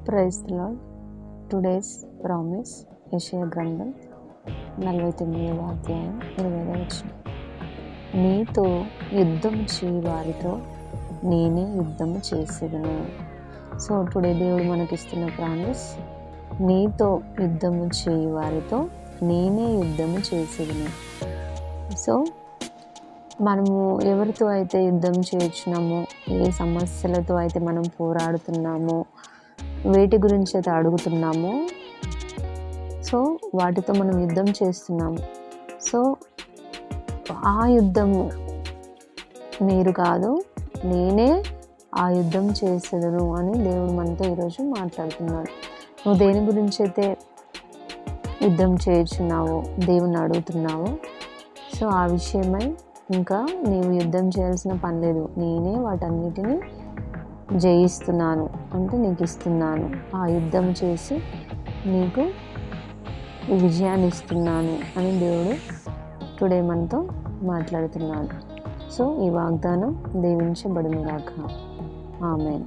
Praise the Lord. Today's promise యెషయా గ్రంథం 49వ అధ్యాయం 20వ వచనం. నీతో యుద్ధం చేయి వారితో నేనే యుద్ధము చేసేదను. సో టుడే దేవుడు మనకిస్తున్న ప్రామిస్, నీతో యుద్ధము చేయి వారితో నేనే యుద్ధము చేసేదను. సో మనము ఎవరితో అయితే యుద్ధం చేయించున్నామో, ఏ సమస్యలతో అయితే మనం పోరాడుతున్నామో, వేటి గురించి అయితే అడుగుతున్నామో, సో వాటితో మనం యుద్ధం చేస్తున్నాము. సో ఆ యుద్ధము మీరు కాదు, నేనే ఆ యుద్ధం చేసేదను అని దేవుడు మనతో ఈరోజు మాట్లాడుతున్నాడు. నువ్వు దేని గురించి అయితే యుద్ధం చేయించున్నావో, దేవుని అడుగుతున్నావో, సో ఆ విషయమై ఇంకా నీవు యుద్ధం చేయాల్సిన పని లేదు. నేనే వాటన్నిటిని జయిస్తున్నాను, అంటే నీకు ఇస్తున్నాను. ఆ యుద్ధం చేసి నీకు విజయాన్ని ఇస్తున్నాను అని దేవుడు టుడే మనతో మాట్లాడుతున్నాడు. సో ఈ వాగ్దానం దీవించబడును గాక. ఆమేన్.